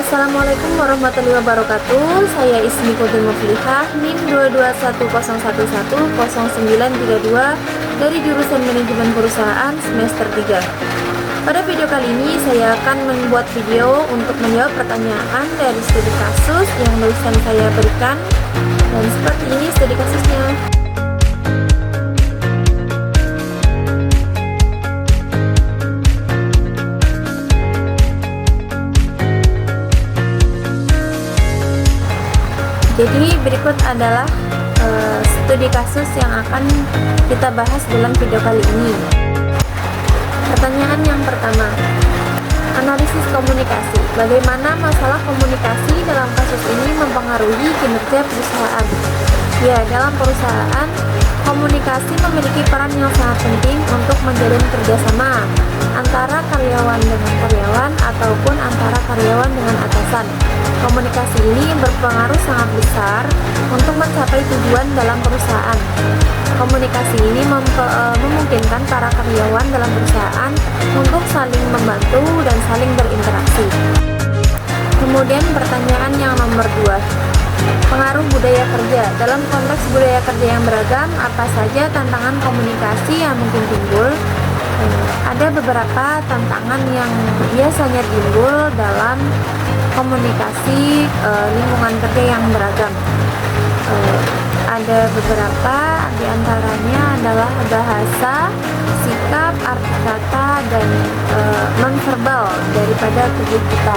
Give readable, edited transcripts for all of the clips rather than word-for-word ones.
Assalamualaikum warahmatullahi wabarakatuh. Saya Ismi Kodil Muflihah, NIM 221010932 dari jurusan Manajemen Perusahaan semester 3. Pada video kali ini saya akan membuat video untuk menjawab pertanyaan dari studi kasus yang barusan saya berikan. Dan seperti ini studi kasusnya. Jadi berikut adalah studi kasus yang akan kita bahas dalam video kali ini. Pertanyaan yang pertama, analisis komunikasi. Bagaimana masalah komunikasi dalam kasus ini mempengaruhi kinerja perusahaan? Ya, dalam perusahaan, komunikasi memiliki peran yang sangat penting untuk menjalin kerjasama antara karyawan dengan karyawan ataupun antara karyawan dengan atasan. Komunikasi ini berpengaruh sangat besar untuk mencapai tujuan dalam perusahaan. Komunikasi ini memungkinkan para karyawan dalam perusahaan untuk saling membantu dan saling berinteraksi. Kemudian pertanyaan yang nomor 2, pengaruh budaya kerja. Dalam konteks budaya kerja yang beragam, apa saja tantangan komunikasi yang mungkin timbul? Ada beberapa tantangan yang biasanya timbul dalam komunikasi lingkungan kerja yang beragam. Ada beberapa, diantaranya adalah bahasa, sikap, arti kata, dan nonverbal daripada tubuh kita.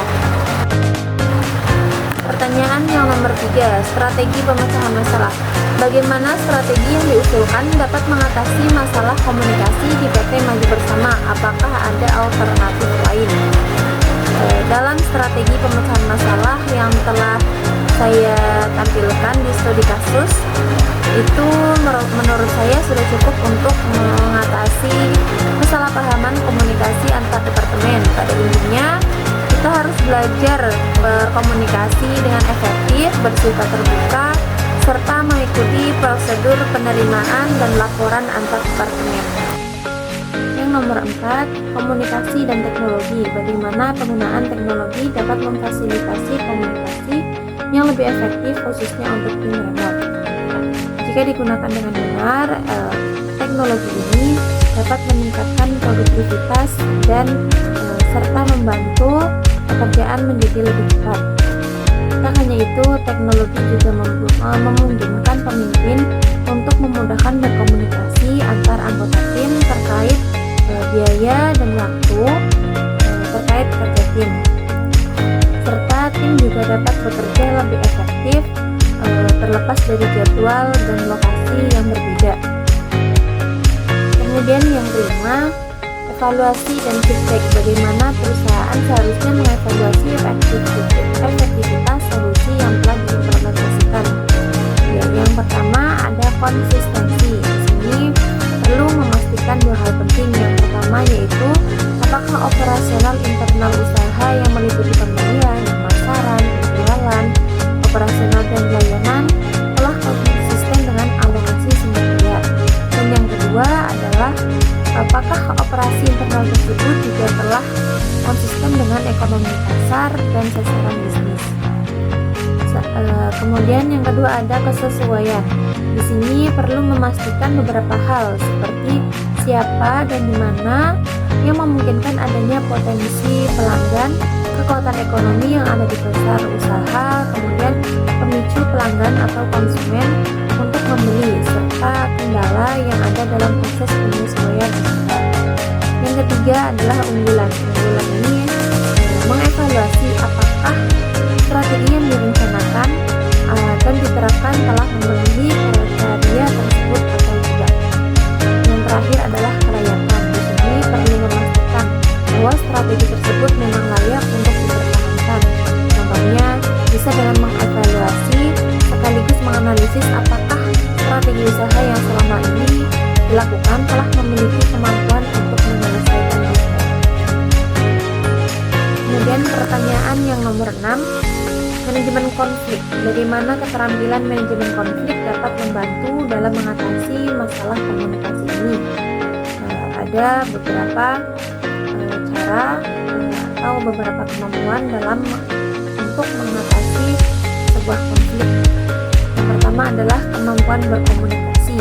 Pertanyaan yang nomor 3, strategi pemecahan masalah. Bagaimana strategi yang diusulkan dapat mengatasi masalah komunikasi di PT Maju Bersama? Apakah ada alternatif lain? Dalam strategi pemecahan masalah yang telah saya tampilkan di studi kasus, itu menurut saya sudah cukup untuk mengatasi kesalahpahaman komunikasi antar departemen. Pada intinya, kita harus belajar berkomunikasi dengan efektif, bersifat terbuka, serta mengikuti prosedur penerimaan dan laporan antar departemen. Yang nomor 4, komunikasi dan teknologi. Bagaimana penggunaan teknologi dapat memfasilitasi komunikasi yang lebih efektif khususnya untuk tim remote. Jika digunakan dengan benar, teknologi ini dapat meningkatkan produktivitas dan serta membantu pekerjaan menjadi lebih cepat. Tak hanya itu, teknologi juga memungkinkan pemimpin untuk memudahkan berkomunikasi antar anggota tim terkait biaya dan waktu terkait kerja tim. Serta tim juga dapat bekerja lebih efektif terlepas dari jadwal dan lokasi yang berbeda. Kemudian yang kelima, evaluasi dan feedback. Bagaimana perusahaan seharusnya mengevaluasi efektivitas solusi yang telah diimplementasikan. Ya, yang pertama ada konsistensi. Di sini perlu memastikan dua hal penting. Yang pertama yaitu apakah operasional internal usaha yang meliputi pembelian, pemasaran, penjualan, operasional dan pelayanan telah konsisten dengan alokasi sumber daya. Dan yang kedua adalah apakah operasi internal tersebut juga telah konsisten dengan ekonomi pasar dan sasaran bisnis. Kemudian yang kedua ada kesesuaian. Di sini perlu memastikan beberapa hal seperti siapa dan di mana yang memungkinkan adanya potensi pelanggan, kekuatan ekonomi yang ada di pasar usaha, kemudian pemicu pelanggan atau konsumen untuk membeli, serta kendala yang ada dalam proses penyesuaian usaha. Yang ketiga adalah unggulan. Unggulan ini mengevaluasi apakah strategi yang direncanakan dan diterapkan telah memenuhi kriteria tersebut atau tidak. Yang terakhir adalah kelayakan. Di sini perlu memastikan bahwa strategi tersebut memang layak untuk dipertahankan. Contohnya bisa dengan mengevaluasi sekaligus menganalisis apakah strategi usaha yang selama ini dilakukan telah memiliki kemampuan untuk menyelesaikan masalah. Kemudian pertanyaan yang nomor 6, manajemen konflik. Bagaimana keterampilan manajemen konflik dapat membantu dalam mengatasi masalah komunikasi ini? Ada beberapa cara atau beberapa kemampuan dalam untuk mengatasi sebuah konflik. Yang pertama adalah kemampuan berkomunikasi.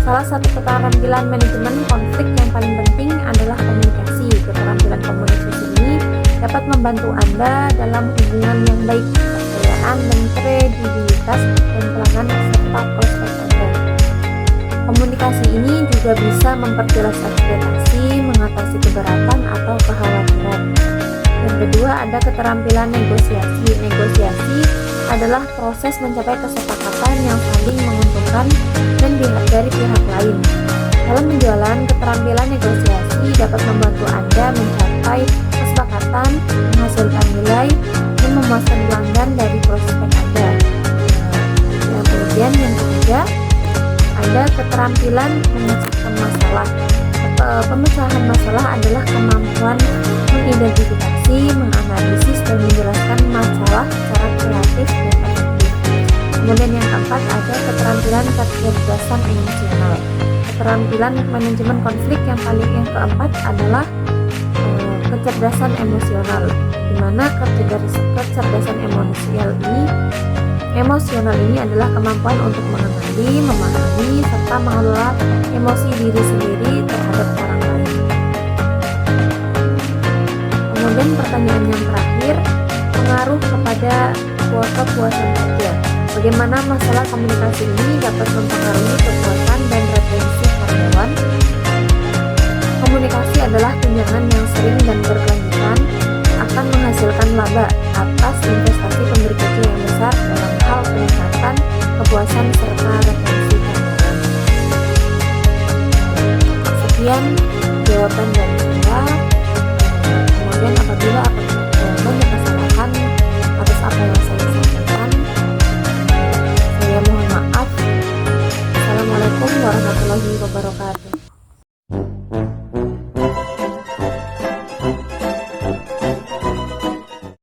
Salah satu keterampilan manajemen konflik yang paling penting adalah komunikasi. Keterampilan komunikasi ini dapat membantu Anda dalam hubungan yang baik, kepercayaan dan kredibilitas dan pelanggan serta prospek Anda. Komunikasi ini juga bisa memperjelas ekspektasi, mengatasi keberatan atau kekhawatiran. Yang kedua ada keterampilan negosiasi. Negosiasi adalah proses mencapai kesepakatan yang saling menguntungkan dan dari pihak lain. Dalam penjualan, keterampilan negosiasi dapat membantu Anda mencapai kesepakatan, menghasilkan nilai, dan memuaskan pelanggan dari prospek Anda. Kemudian yang ketiga, ada keterampilan memecahkan masalah. Pemecahan masalah adalah kemampuan mengidentifikasi, menganalisis, dan menjelaskan masalah secara kreatif dan efektif. Kemudian yang keempat ada keterampilan kecerdasan emosional. Keterampilan manajemen konflik yang keempat adalah kecerdasan emosional, di mana kecerdasan emosional ini adalah kemampuan untuk mengenali, memahami, serta mengelola emosi diri sendiri terhadap orang lain. Kemudian pertanyaan yang terakhir, pengaruh kepada kepuasan kerja. Bagaimana masalah komunikasi ini dapat mempengaruhi kepuasan dan retensi karyawan? Komunikasi adalah tunjangan yang sering dan berkelanjutan akan menghasilkan laba atas investasi pemberi kerja yang besar dalam hal peningkatan kepuasan serta retensi karyawan. Sekian jawaban dari